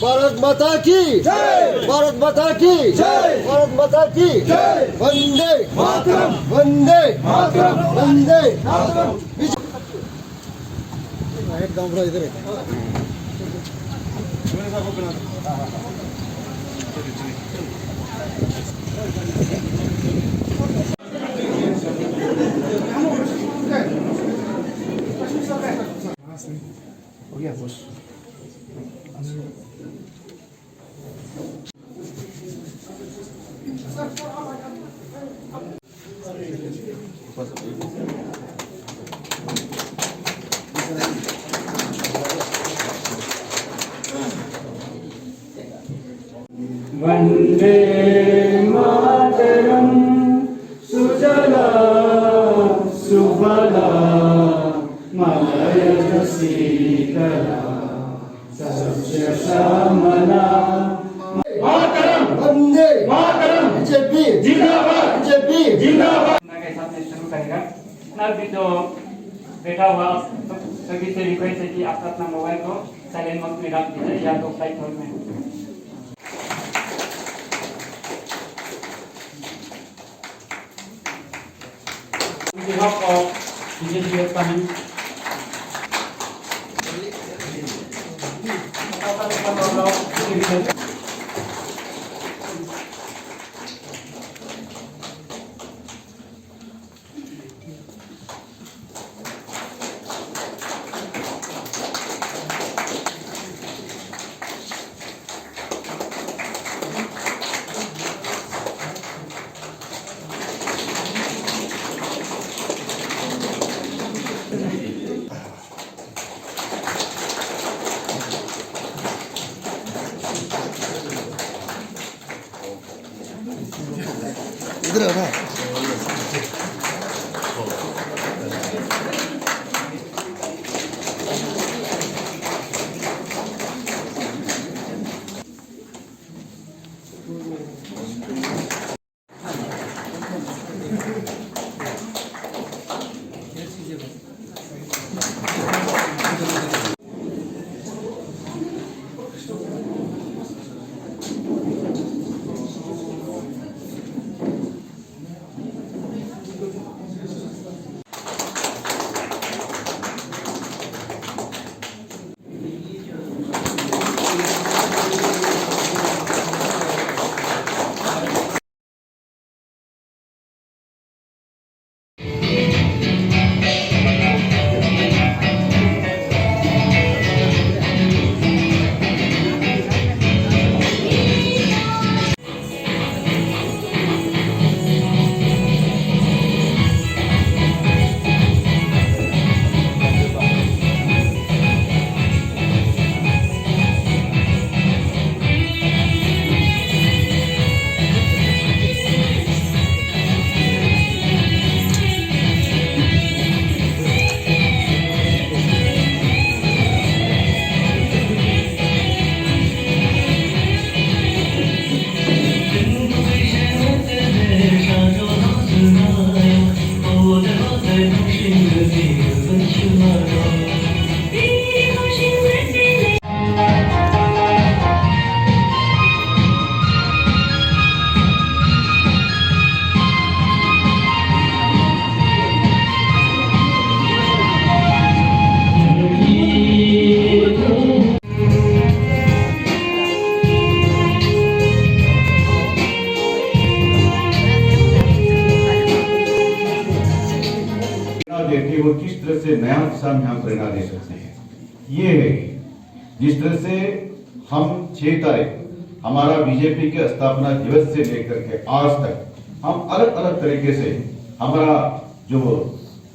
भारत माता की जय, भारत माता की जय, भारत माता की जय, वंदे मातरम, वंदे मातरम, वंदे मातरम। इधर हो गया बस। वंदे मातरम सुजला सुफला मलयज शीतला सस्य श्यामला। मातरम, वंदे मातरम, बीजेपी जिंदाबाद, बीजेपी जिंदाबाद। के साथ में शुरू करेगा। अभी तो बैठा हुआ सभी से रिक्वेस्ट है कि आप अपना मोबाइल को साइलेंट मोड में रख दीजिए या तो फ्लाइट मोड में। On behalf of BJP Assam, इधर आ। देते वो किस तरह से नया दिशा में हम प्रेरणा दे सकते हैं। ये है जिस तरह से हम 6 तारीख हमारा बीजेपी के स्थापना दिवस से लेकर के आज तक हम अलग अलग तरीके से हमारा जो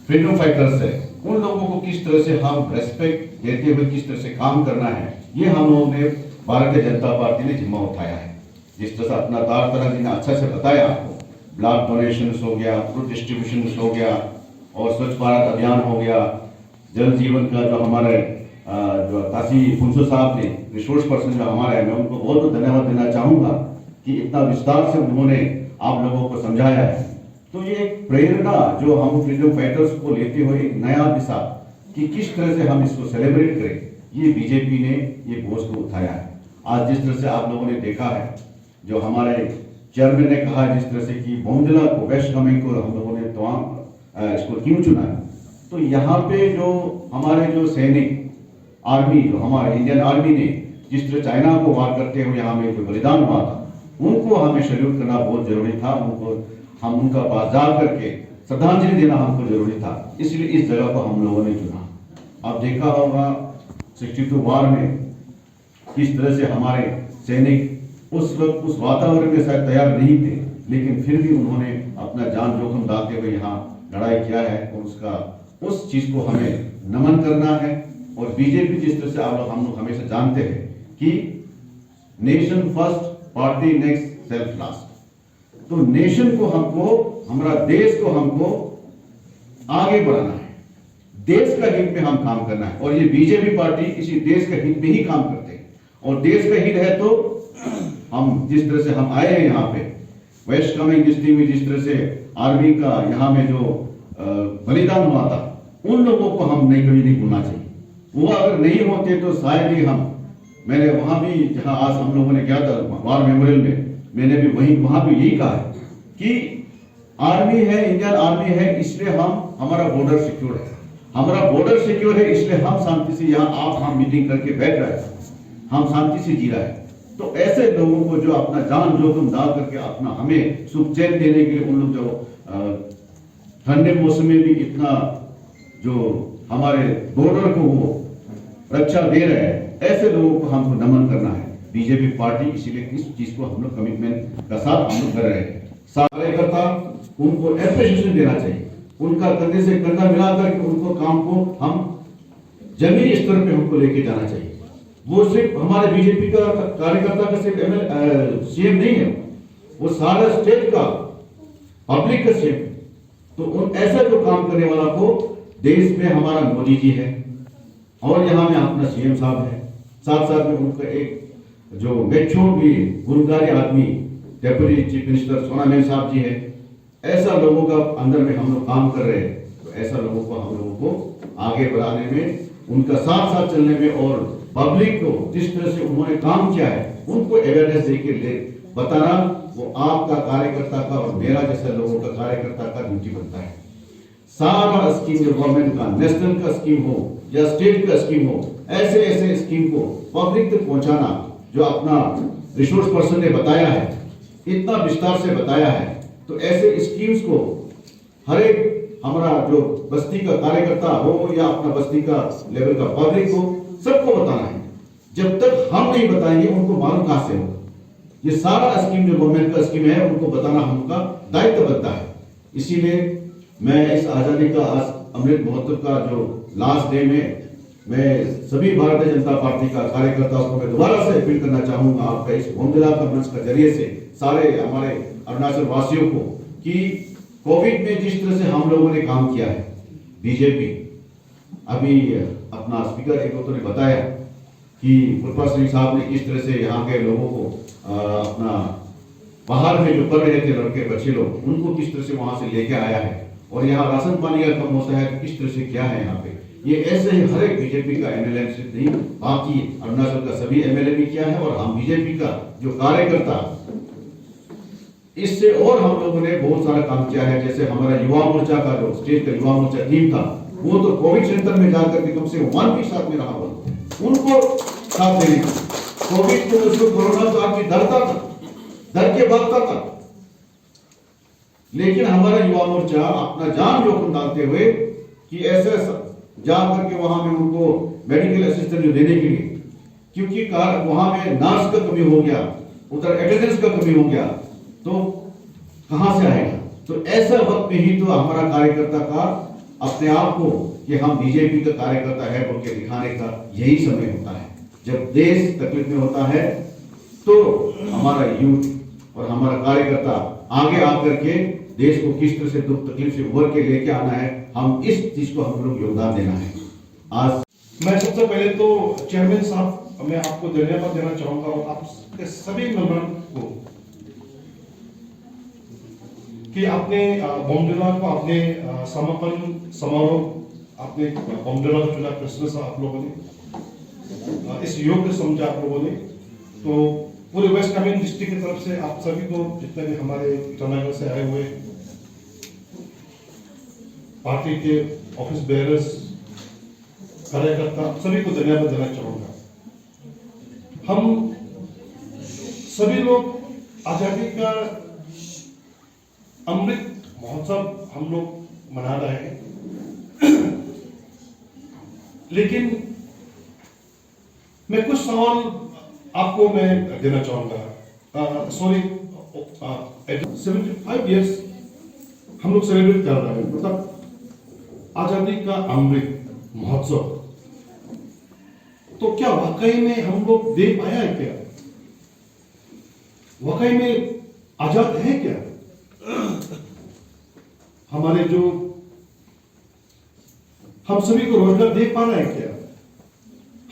फ्रीडम फाइटर्स है उन लोगों को किस तरह से हम रेस्पेक्ट देते हुए किस तरह से काम करना है, ये हम लोगों ने भारतीय जनता पार्टी ने जिम्मा उठाया है। जिस तरह से अपना तार जी ने अच्छा से बताया आपको, ब्लड डोनेशन हो गया, फूड डिस्ट्रीब्यूशन हो गया और स्वच्छ भारत अभियान हो गया, जल जीवन का जो हमारे जो काशी फुंसो साहब ने रिसोर्स पर्सन जो हमारे हैं, मैं उनको बहुत बहुत धन्यवाद देना चाहूंगा कि इतना विस्तार से उन्होंने आप लोगों को समझाया है। तो ये एक प्रेरणा जो हम फ्रीडम फाइटर्स को लेते हुए एक नया दिशा कि किस तरह से हम इसको सेलिब्रेट करें, ये बीजेपी ने ये बोझ को उठाया है। आज जिस तरह से आप लोगों ने देखा है, जो हमारे चेयरमैन ने कहा जिस तरह से कि बोमडिला को, वेस्ट कामेंग को हम लोगों ने इसको क्यों चुना है, तो यहाँ पे जो हमारे जो सैनिक आर्मी, जो हमारे इंडियन आर्मी ने जिस तरह चाइना को वार करते हुए यहाँ में जो बलिदान हुआ था, उनको हमें सैल्यूट करना बहुत जरूरी था। हम उनका पास जा करके श्रद्धांजलि देना हमको जरूरी था, इसलिए इस जगह को हम लोगों ने चुना। आप देखा होगा 62 वार में किस तरह से हमारे सैनिक उस वक्त उस वातावरण में शायद तैयार नहीं थे, लेकिन फिर भी उन्होंने अपना जान जोखिम डालते हुए यहाँ लड़ाई किया है, और उस चीज को हमें नमन करना है। और बीजेपी जिस तरह से हम लोग हमेशा जानते हैं कि nation first, party next, self last. तो नेशन को हमको, हमारा देश को हमको आगे बढ़ाना है, देश का हित में हम काम करना है, और ये बीजेपी पार्टी इसी देश का हित में ही काम करते हैं। और देश का हित है तो हम जिस तरह से हम आए हैं यहाँ पे वेस्ट कामेंग डिस्ट्रिक्ट में, जिस तरह से आर्मी का यहाँ में जो बलिदान हुआ था, उन लोगों को हम नहीं कभी नहीं भूलना चाहिए। वो अगर नहीं होते तो शायद ही मैंने वहां भी, जहां आज हम लोगों ने किया था वार मेमोरियल में, मैंने भी वहां भी यही कहा है कि आर्मी है, इंडियन आर्मी है, इसलिए हमारा बॉर्डर सिक्योर है, हमारा बॉर्डर सिक्योर है, इसलिए हम शांति से यहाँ हम मीटिंग करके बैठ रहे हैं, हम शांति से जी रहे हैं। तो ऐसे लोगों को जो अपना जान जोखिम डाल करके अपना हमें सुख चैन देने के लिए, उन लोग जो ठंडे मौसम में भी इतना जो हमारे बॉर्डर को वो रक्षा दे रहे हैं, ऐसे लोगों को हमको नमन करना है। बीजेपी पार्टी इसीलिए इस चीज को हम लोग कमिटमेंट का साथ हम लोग कर रहे हैं। कार्यकर्ता उनको एप्रिसिएशन देना चाहिए, उनका कंधे से कंधा मिलाकर के उनको काम को हम जमीनी स्तर पे हमको लेके जाना चाहिए। वो सिर्फ हमारे बीजेपी का कार्यकर्ता का सिर्फ सीएम नहीं है, वो सारा स्टेट का पब्लिक का सीएम। तो उन ऐसा जो काम करने वाला को देश में हमारा मोदी जी है, और यहाँ में अपना सीएम साहब है, साथ साथ में उनका एक जो मेच्योर भी गुणकारी आदमी डेप्यूटी चीफ मिनिस्टर सोनामेन साहब जी है। ऐसा लोगों का अंदर में हम लोग काम कर रहे हैं, तो ऐसा लोगों को हम लोगों को आगे बढ़ाने में, उनका साथ साथ चलने में, और पब्लिक को जिस तरह से उन्होंने काम किया है उनको अवेयरनेस देकर बताना, वो आपका कार्यकर्ता का और मेरा जैसा लोगों का कार्यकर्ता का ड्यूटी बनता है। सारा स्कीम जो गवर्नमेंट का, नेशनल का स्कीम हो या स्टेट का स्कीम हो, ऐसे ऐसे स्कीम को पब्लिक तक पहुंचाना, जो अपना रिसोर्स पर्सन ने बताया है, इतना विस्तार से बताया है, तो ऐसे स्कीम्स को हर एक हमारा जो बस्ती का कार्यकर्ता हो या अपना बस्ती का लेवल का पब्लिक हो, सबको बताना है। जब तक हम नहीं बताएंगे उनको मालूम कहां से होगा। ये सारा स्कीम जो गवर्नमेंट का स्कीम है उनको बताना हमका दायित्व बनता है। इसीलिए मैं इस आजादी का अमृत महोत्सव का जो लास्ट डे में मैं सभी भारतीय जनता पार्टी का कार्यकर्ताओं को मैं दोबारा से अपील करना चाहूंगा, आपका इस बोमडिला का मंच का जरिए से सारे हमारे अरुणाचल वासियों को, कि कोविड में जिस तरह से हम लोगों ने काम किया है, बीजेपी अभी अपना स्पीकर एक ने बताया कि कृपा सिंह साहब ने किस तरह से यहाँ के लोगों को अपना बाहर में जो पढ़ रहे थे लड़के बच्चे लोग, उनको किस तरह से वहां से लेके आया है, और यहाँ राशन पानी का कम होता है, किस तरह से क्या है यहाँ पे। ये ऐसे ही हर एक बीजेपी का एमएलए सिर्फ नहीं, बाकी अरुणाचल का सभी एमएलए भी किया है, और हम बीजेपी का जो कार्यकर्ता, इससे और हम लोगों ने बहुत सारा काम किया है। जैसे हमारा युवा मोर्चा का जो स्टेट का युवा मोर्चा टीम था, वो तो कोविड सेंटर में जाकर के कम से 1 वीक साथ में रहा, उनको साथ देने, कोविड को उसको कोरोना का आदमी डरता था, डर के भागता था, लेकिन हमारा युवा मोर्चा अपना जान जोखिम डालते हुए कि ऐसे जा करके वहां में उनको मेडिकल असिस्टेंट देने के लिए, क्योंकि वहां में नर्स का कमी हो गया, उधर अटेंडेंस का कमी हो गया, तो कहां से आएगा। तो ऐसा वक्त में ही तो हमारा कार्यकर्ता का अपने आप को कि हम बीजेपी का कार्यकर्ता है बोल के दिखाने का यही समय होता है। जब देश तकलीफ में होता है तो हमारा यूथ और हमारा कार्यकर्ता आगे आकर के देश को किस तरह से दुख तकलीफ से उभर के लेके आना है, हम इस चीज को हम लोग योगदान देना है। आज मैं सबसे पहले तो चेयरमैन साहब, मैं आपको धन्यवाद देना चाहूंगा और आपके सभी मेंबर को कि आपने बोमडिला को अपने समापन समारोह आपने बमडेला का चुना क्रिसमस आप लोगों ने इस योग को समझा आप लोगों ने। तो पूरे वेस्ट कामेंग डिस्ट्रिक्ट की तरफ से आप सभी को, जितने भी हमारे ईटानगर से आए हुए पार्टी के ऑफिस बेयरर्स, कार्यकर्ता, सभी को धन्यवाद देना चाहूंगा। हम सभी लोग आजादी का अमृत महोत्सव हम लोग मना रहे हैं, लेकिन मैं कुछ सवाल आपको मैं देना चाहूंगा। सॉरी, 75 इयर्स हम लोग सेलिब्रेट कर रहे हैं, मतलब आजादी का अमृत महोत्सव। तो क्या वाकई में हम लोग दे पाया है क्या? वाकई में आजाद है क्या? हमारे जो हम सभी को रोजगार दे पा रहे हैं क्या?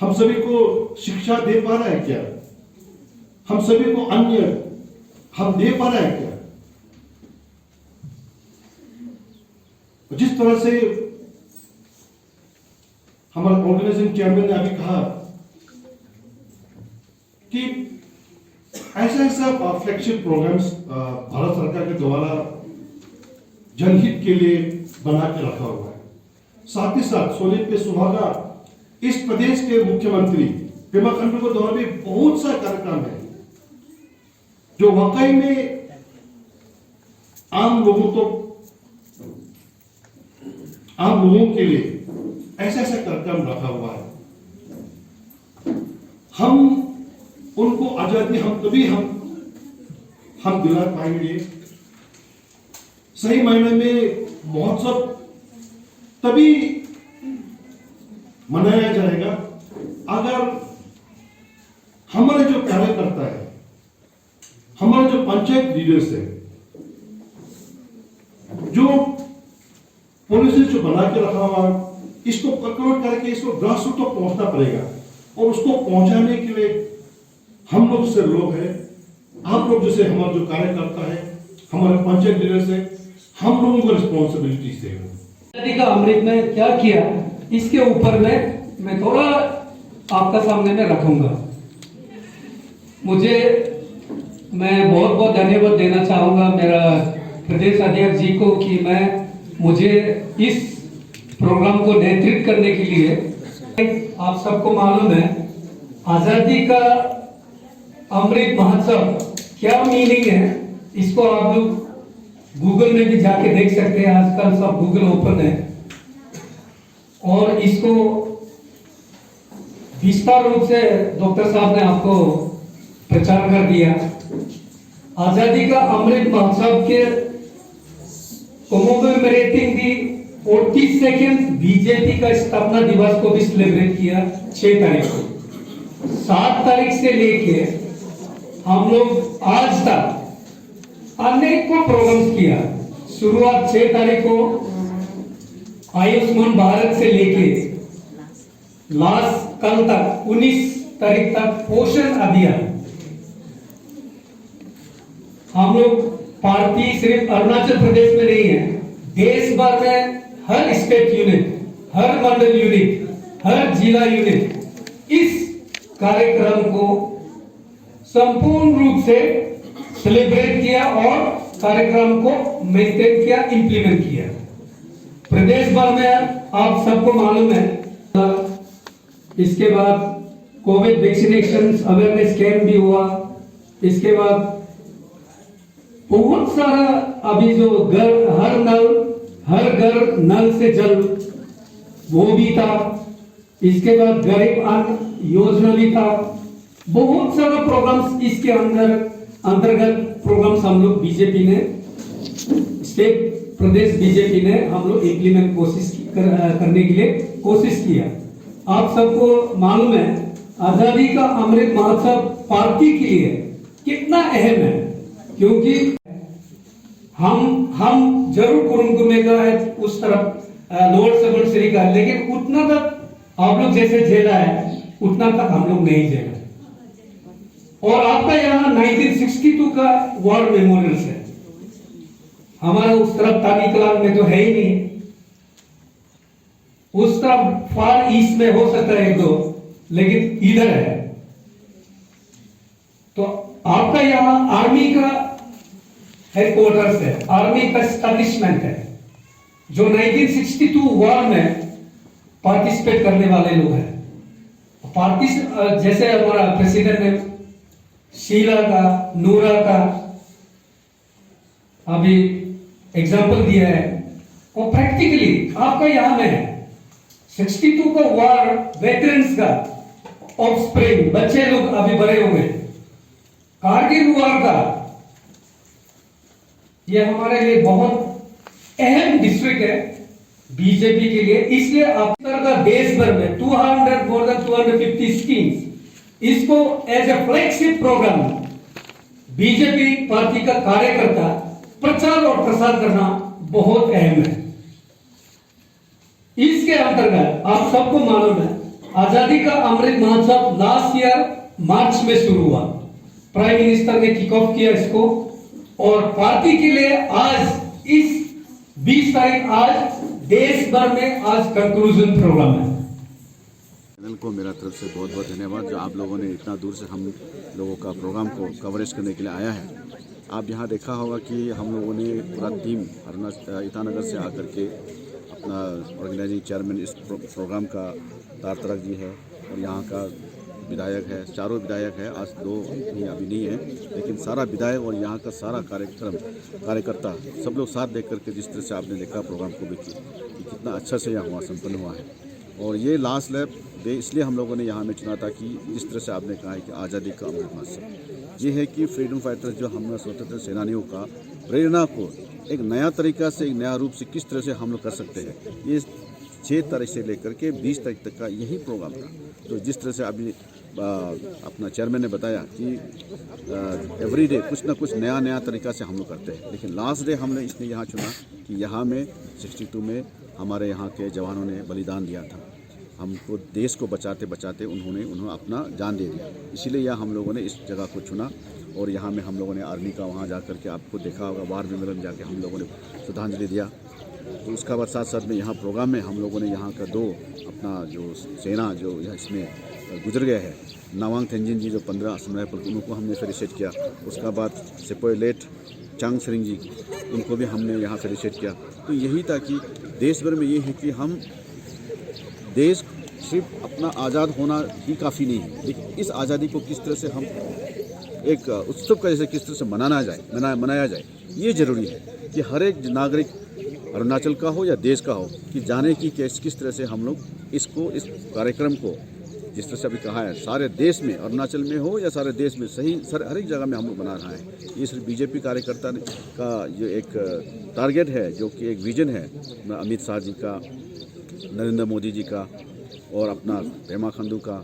हम सभी को शिक्षा दे पा रहे हैं क्या? हम सभी को अन्य हम दे पा रहे हैं क्या? जिस तरह से हमारे ऑर्गेनाइजेशन चेयरमैन ने अभी कहा कि ऐसा फ्लैगशिप प्रोग्राम्स भारत सरकार के द्वारा जनहित के लिए बना के रखा हुआ है। साथ ही साथ सोनित पे सुहागा इस प्रदेश के मुख्यमंत्री पेमा खांडू के द्वारा भी बहुत सा कार्यक्रम है जो वाकई में आम लोगों के लिए ऐसा कार्यक्रम रखा हुआ है। हम उनको आजादी हम तभी हम दिला पाएंगे। सही मायने में महोत्सव तभी मनाया जाएगा अगर हमारे जो कार्यकर्ता है, हमारे जो पंचायत लीडर्स है, जो पॉलिसी जो बना के रखा हुआ, इसको कंट्रोल करके इसको ग्रास रूट तक पहुंचना पड़ेगा। और उसको पहुंचाने के लिए हम लोग से लोग हैं, आप लोग जैसे हमारे जो कार्यकर्ता है, हमारे पंचायत लीडर्स है, हम लोगों को रिस्पॉन्सिबिलिटी है। आजादी का अमृत में क्या किया, इसके ऊपर में मैं थोड़ा आपका सामने में रखूंगा। मैं बहुत बहुत धन्यवाद देना चाहूंगा मेरा प्रदेश अध्यक्ष जी को कि मुझे इस प्रोग्राम को नेतृत्व करने के लिए। आप सबको मालूम है आजादी का अमृत महोत्सव क्या मीनिंग है, इसको आप लोग गूगल में भी जाके देख सकते हैं। आजकल सब गूगल ओपन है और इसको विस्तार रूप से डॉक्टर साहब ने आपको प्रचार कर दिया। आजादी का अमृत महोत्सव के कमेमोरेटिंग दी 42nd बीजेपी का स्थापना दिवस को भी सेलिब्रेट किया 6 तारीख को। 7 तारीख से लेके हम लोग आज तक अनेकों प्रोग्राम्स किया। शुरुआत 6 तारीख को आयुष्मान भारत से लेके लास्ट कल तक 19 तारीख तक पोषण अभियान। हम लोग पार्टी सिर्फ अरुणाचल प्रदेश में नहीं है, देश भर में हर स्टेट यूनिट, हर मंडल यूनिट, हर जिला यूनिट इस कार्यक्रम को संपूर्ण रूप से सेलिब्रेट किया और कार्यक्रम को मेंटेन किया, इंप्लीमेंट किया। प्रदेश भर में आप सबको मालूम है। इसके बाद कोविड वैक्सीनेशन अवेयरनेस कैंप भी हुआ। इसके बाद बहुत सारा अभी जो हर घर नल से जल वो भी था। इसके बाद गरीब अन्न योजना भी था। बहुत सारा प्रोग्राम्स इसके अंतर्गत प्रोग्राम्स हम लोग बीजेपी ने, स्टेट प्रदेश बीजेपी ने हम लोग इम्प्लीमेंट करने के लिए कोशिश किया। आप सबको मालूम है आजादी का अमृत महोत्सव पार्टी के लिए कितना अहम है, क्योंकि हम जरूर कुरुंगुमे का है उस तरफ लोअर सुबनसिरी का, लेकिन उतना तक आप लोग जैसे झेला है उतना तक हम लोग नहीं झेला। और आपका यहाँ 1962 का वॉर मेमोरियल है, हमारा उस तरफ तानी कलान में तो है ही नहीं। उस तरफ फार ईस्ट में हो सकता है एक दो, लेकिन इधर है। तो आपका यहाँ आर्मी का हेडक्वार्टर्स है, आर्मी का एस्टैब्लिशमेंट है, जो 1962 वॉर में पार्टिसिपेट करने वाले लोग हैं। जैसे हमारा प्रेसिडेंट ने शीला का, नूरा का अभी एग्जाम्पल दिया है, वो प्रैक्टिकली आपका यहां में है। 62 का वॉर वेटरन्स का ऑफस्प्रिंग, बच्चे लोग अभी बड़े हो गए। कारगिल वॉर का ये हमारे लिए बहुत अहम डिस्ट्रिक्ट है बीजेपी के लिए, इसलिए आप का देश भर में more than 250 स्कीम्स, इसको as a flagship programme BJP party का कार्यकर्ता प्रचार और प्रसार करना बहुत अहम है। इसके अंतर्गत आप सबको मालूम है, आजादी का Amrit Mahotsav last year March में शुरू हुआ। प्राइम मिनिस्टर ने किक ऑफ किया इसको, और पार्टी के लिए आज इस 20 तारीख आज देश भर में आज कंक्लूजन प्रोग्राम है। चैनल को मेरा तरफ से बहुत बहुत धन्यवाद, जो आप लोगों ने इतना दूर से हम लोगों का प्रोग्राम को कवरेज करने के लिए आया है। आप यहाँ देखा होगा कि हम लोगों ने पूरा टीम ईटानगर से आकर के अपना ऑर्गेनाइजिंग चेयरमैन इस प्रोग्राम का तार तरक जी है, और यहाँ का विधायक है, चारों विधायक है, आज 2 ही अभी नहीं है, लेकिन सारा विधायक और यहाँ का सारा कार्यकर्ता सब लोग साथ देख करके जिस तरह से आपने देखा प्रोग्राम को भी कि कितना अच्छा से यहाँ हुआ, संपन्न हुआ है। और ये लास्ट लैब डे इसलिए हम लोगों ने यहाँ में चुना था कि जिस तरह से आपने कहा है कि आज़ादी का अमृत महोत्सव, ये है कि फ्रीडम फाइटर्स जो हम स्वतंत्र सेनानियों का प्रेरणा को एक नया तरीका से, एक नया रूप से किस तरह से हम लोग कर सकते हैं, ये 6 तारीख से लेकर के 20 तारीख तक का यही प्रोग्राम था। तो जिस तरह से अभी अपना चेयरमैन ने बताया कि एवरी डे कुछ ना कुछ नया तरीका से हम लोग करते हैं, लेकिन लास्ट डे हमने इसलिए यहाँ चुना कि यहाँ में 62 में हमारे यहाँ के जवानों ने बलिदान दिया था। हमको देश को बचाते बचाते उन्होंने अपना जान दे दिया, इसीलिए यहाँ हम लोगों ने इस जगह को चुना। और यहाँ में हम लोगों ने आर्मी का वहाँ जा कर के आपको देखा होगा वार मेमोरियल में जाके हम लोगों ने श्रद्धांजलि दिया। तो उसका बाद साथ साथ में यहाँ प्रोग्राम में हम लोगों ने यहाँ का 2 अपना जो सेना जो इसमें गुजर गए हैं, नवांग तेंजिन जी जो 15 असम राइफल, उनको हमने फेलिसिट किया। उसका बाद सिपाही लेट चांग सेरिंग जी, उनको भी हमने यहाँ फेलिसिट किया। तो यही था कि देश भर में ये है कि हम देश सिर्फ अपना आज़ाद होना ही काफ़ी नहीं है, लेकिन इस आज़ादी को किस तरह से हम एक उत्सव का जैसे किस तरह से मनाया जाए, ये ज़रूरी है कि हर एक नागरिक अरुणाचल का हो या देश का हो कि जाने की किस तरह से हम लोग इस कार्यक्रम को जिस तरह से अभी कहा है सारे देश में, अरुणाचल में हो या सारे देश में, हर एक जगह में हम लोग बना रहा है। ये सिर्फ बीजेपी कार्यकर्ता का जो एक टारगेट है, जो कि एक विजन है अमित शाह जी का, नरेंद्र मोदी जी का, और अपना पेमा खांडू का,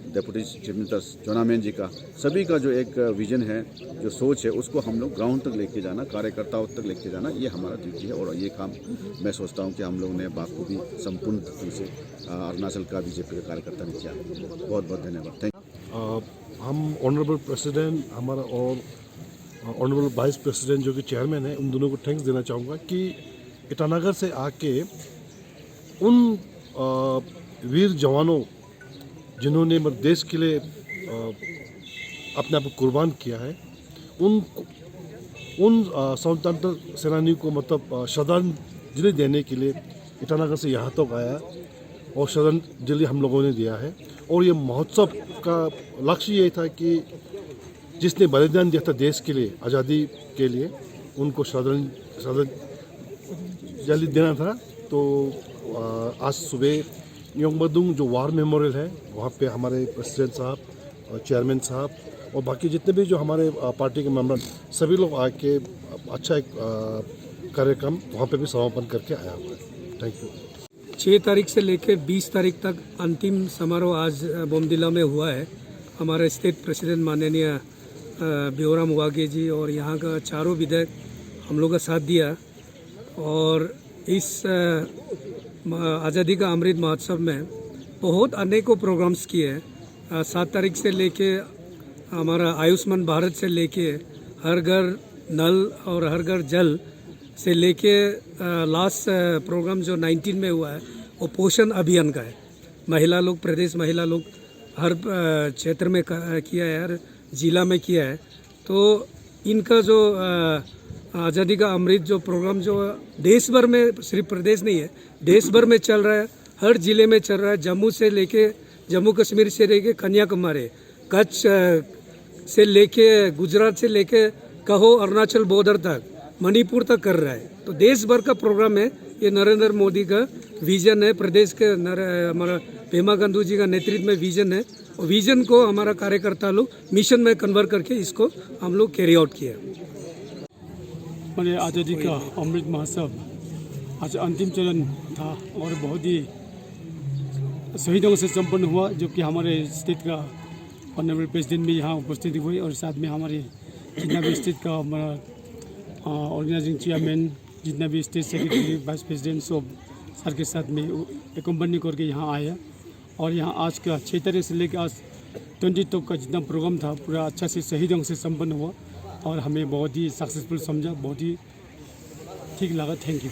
डिप्टी चीफ मिनिस्टर जोना मेन जी का, सभी का जो एक विजन है, जो सोच है, उसको हम लोग ग्राउंड तक लेके जाना, कार्यकर्ताओं तक लेके जाना, ये हमारा ड्यूटी है। और ये काम मैं सोचता हूँ कि हम लोगों ने बात को भी संपूर्ण तरीके से अरुणाचल का बीजेपी के कार्यकर्ता ने किया। बहुत बहुत धन्यवाद, थैंक यू। हम ऑनरेबल प्रेसिडेंट हमारा और ऑनरेबल वाइस प्रेसिडेंट जो कि चेयरमैन है, उन दोनों को थैंक्स देना चाहूँगा कि ईटानगर से आके उन वीर जवानों जिन्होंने देश के लिए अपने आप को कुर्बान किया है, उन स्वतंत्र सेनानियों को मतलब श्रद्धांजलि देने के लिए ईटानगर से यहाँ तक आया और श्रद्धांजलि हम लोगों ने दिया है। और ये महोत्सव का लक्ष्य ये था कि जिसने बलिदान दिया था देश के लिए, आज़ादी के लिए, उनको श्रद्धांजलि देना था। तो आज सुबह योंगबदुंग जो वार मेमोरियल है, वहाँ पे हमारे प्रेसिडेंट साहब और चेयरमैन साहब और बाकी जितने भी जो हमारे पार्टी के मेंबर, सभी लोग आके अच्छा एक कार्यक्रम वहाँ पे भी समापन करके आया हुआ है। Thank you. 6 तारीख से लेकर 20 तारीख तक अंतिम समारोह आज बोमदिला में हुआ है। हमारे स्टेट प्रेसिडेंट माननीय ब्योराम वाघे जी और यहाँ का चारों विधायक हम लोग का साथ दिया। और इस आज़ादी का अमृत महोत्सव में बहुत अनेकों प्रोग्राम्स किए हैं। 7 तारीख से लेके हमारा आयुष्मान भारत से लेके हर घर नल और हर घर जल से लेके लास्ट प्रोग्राम जो 19 में हुआ है वो पोषण अभियान का है। महिला लोग, प्रदेश महिला लोग हर क्षेत्र में किया है, हर जिला में किया है। तो इनका जो आज़ादी का अमृत जो प्रोग्राम जो देश भर में, सिर्फ प्रदेश नहीं है, देश भर में चल रहा है, हर जिले में चल रहा है। जम्मू कश्मीर से लेके कन्याकुमारी, कच्छ से लेके गुजरात से लेके कहो अरुणाचल बॉर्डर तक, मणिपुर तक कर रहा है। तो देश भर का प्रोग्राम है ये। नरेंद्र मोदी का विजन है, प्रदेश के हमारा पेमा गांधी जी का नेतृत्व में विजन है, और विजन को हमारा कार्यकर्ता लोग मिशन में कन्वर्ट करके इसको हम लोग कैरी आउट किया। मैंने आज़ादी का अमृत महोत्सव आज अंतिम चरण था और बहुत ही सही ढंग से संपन्न हुआ, जो कि हमारे स्टेट का ऑनरेबल प्रेसिडेंट भी यहाँ उपस्थित हुए और साथ में हमारे जितना भी स्टेट का हमारा ऑर्गेनाइजिंग चेयरमैन, जितना भी स्टेट सेक्रेटरी, वाइस प्रेसिडेंट, सब सर के साथ में एकम्पनी करके यहाँ आया। और यहाँ आज का 6 तारीख से लेकर आज 20 तक का जितना प्रोग्राम था पूरा अच्छा से सही ढंग से संपन्न हुआ और हमें बहुत ही सक्सेसफुल समझा, बहुत ही ठीक लगा। Thank you.